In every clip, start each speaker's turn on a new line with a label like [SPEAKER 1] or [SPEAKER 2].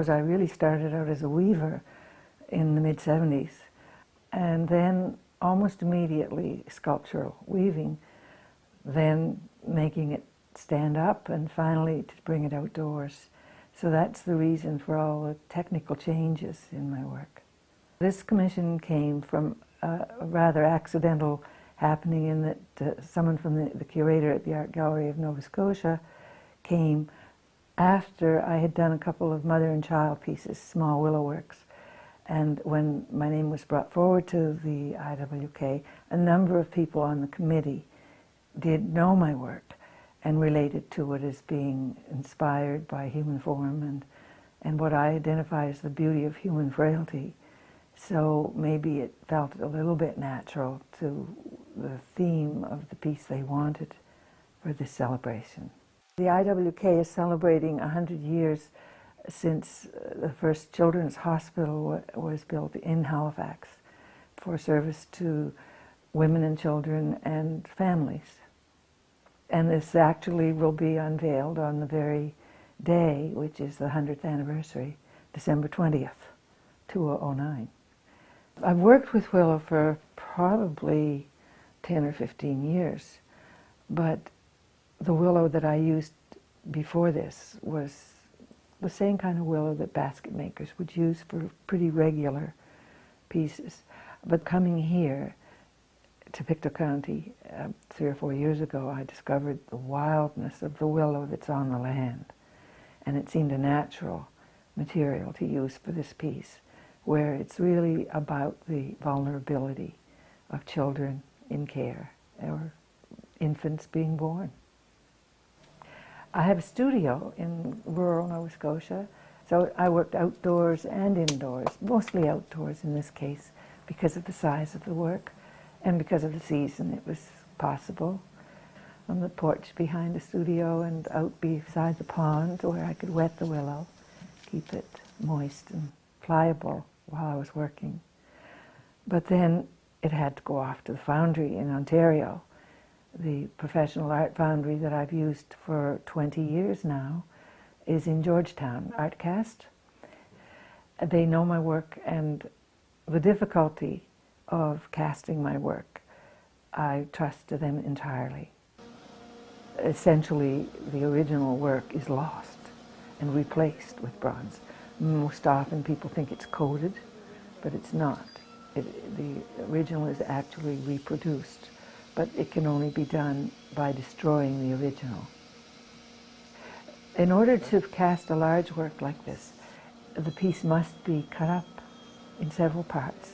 [SPEAKER 1] suppose I really started out as a weaver in the mid-70s, and then almost immediately sculptural weaving, then making it stand up, and finally to bring it outdoors. So that's the reason for all the technical changes in my work. This commission came from a rather accidental happening in that someone from the curator at the Art Gallery of Nova Scotia came after I had done a couple of mother and child pieces, small willow works. And when my name was brought forward to the IWK, a number of people on the committee did know my work and related to it as being inspired by human form and what I identify as the beauty of human frailty. So maybe it felt a little bit natural to the theme of the piece they wanted for this celebration. The IWK is celebrating 100 years since the first children's hospital was built in Halifax for service to women and children and families. And this actually will be unveiled on the very day, which is the 100th anniversary, December 20th, 2009. I've worked with willow for probably 10 or 15 years, but the willow that I used before this was the same kind of willow that basket makers would use for pretty regular pieces. But coming here to Pictou County 3 or 4 years ago, I discovered the wildness of the willow that's on the land. And it seemed a natural material to use for this piece, where it's really about the vulnerability of children in care or infants being born. I have a studio in rural Nova Scotia, so I worked outdoors and indoors, mostly outdoors in this case, because of the size of the work and because of the season it was possible. On the porch behind the studio and out beside the pond where I could wet the willow, keep it moist and pliable while I was working. But then it had to go off to the foundry in Ontario. The professional art foundry that I've used for 20 years now is in Georgetown, Artcast. They know my work, and the difficulty of casting my work, I trust to them entirely. Essentially, the original work is lost and replaced with bronze. Most often people think it's coated, but it's not. The original is actually reproduced, but it can only be done by destroying the original. In order to cast a large work like this, the piece must be cut up in several parts.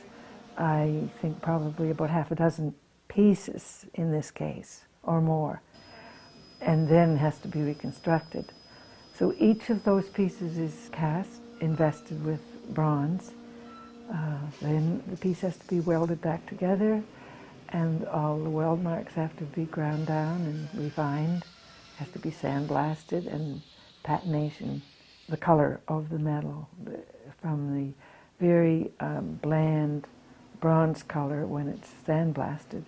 [SPEAKER 1] I think probably about half a dozen pieces in this case, or more, and then has to be reconstructed. So each of those pieces is cast, invested with bronze. Then the piece has to be welded back together, and all the weld marks have to be ground down and refined, has to be sandblasted, and patination, the color of the metal, from the very bland bronze color when it's sandblasted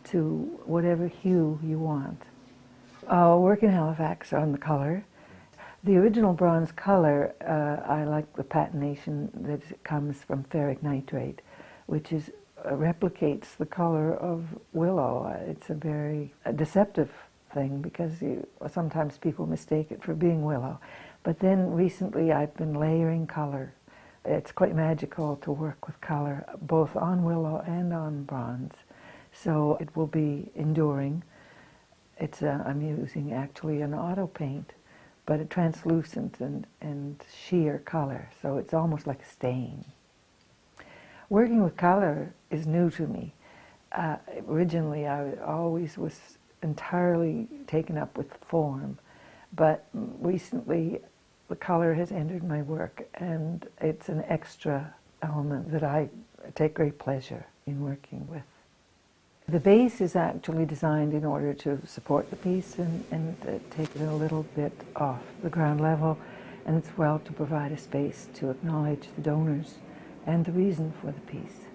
[SPEAKER 1] to whatever hue you want. I'll work in Halifax on the color. The original bronze color, I like the patination that comes from ferric nitrate, which is replicates the color of willow. It's a very deceptive thing because sometimes people mistake it for being willow. But then recently I've been layering color. It's quite magical to work with color, both on willow and on bronze. So it will be enduring. I'm using actually an auto paint, but a translucent and sheer color, so it's almost like a stain. Working with color is new to me. Originally, I always was entirely taken up with form, but recently the color has entered my work, and it's an extra element that I take great pleasure in working with. The base is actually designed in order to support the piece and take it a little bit off the ground level, and it's well to provide a space to acknowledge the donors and the reason for the piece.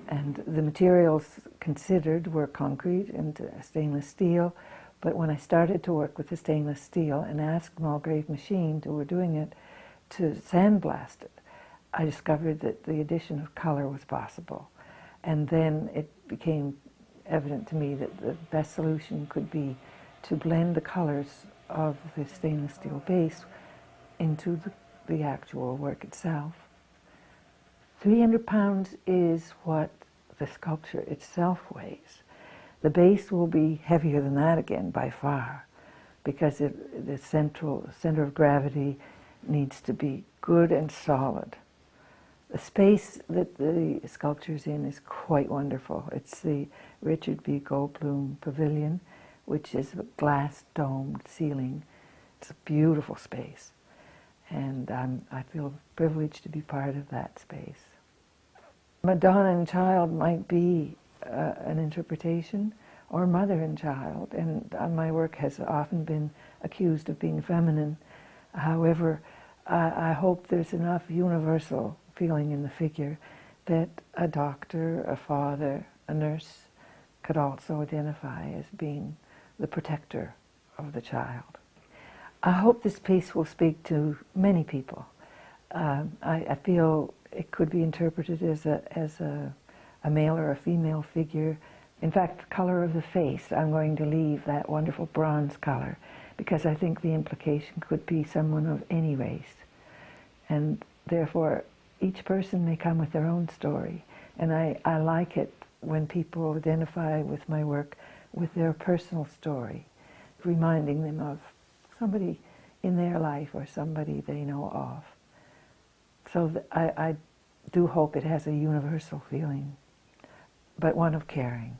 [SPEAKER 1] And the materials considered were concrete and stainless steel, but when I started to work with the stainless steel and asked Mulgrave Machine, who were doing it, to sandblast it, I discovered that the addition of color was possible. And then it became evident to me that the best solution could be to blend the colors of the stainless steel base into the actual work itself. 300 pounds is what the sculpture itself weighs. The base will be heavier than that again by far, because the center of gravity needs to be good and solid. The space that the sculpture is in is quite wonderful. It's the Richard B. Goldblum Pavilion, which is a glass domed ceiling. It's a beautiful space, and I feel privileged to be part of that space. Madonna and Child might be an interpretation, or Mother and Child, and my work has often been accused of being feminine. However, I hope there's enough universal feeling in the figure that a doctor, a father, a nurse could also identify as being the protector of the child. I hope this piece will speak to many people. I feel it could be interpreted as a male or a female figure. In fact, the color of the face, I'm going to leave that wonderful bronze color, because I think the implication could be someone of any race. And therefore, each person may come with their own story. And I like it when people identify with my work with their personal story, reminding them of somebody in their life or somebody they know of. So I do hope it has a universal feeling, but one of caring.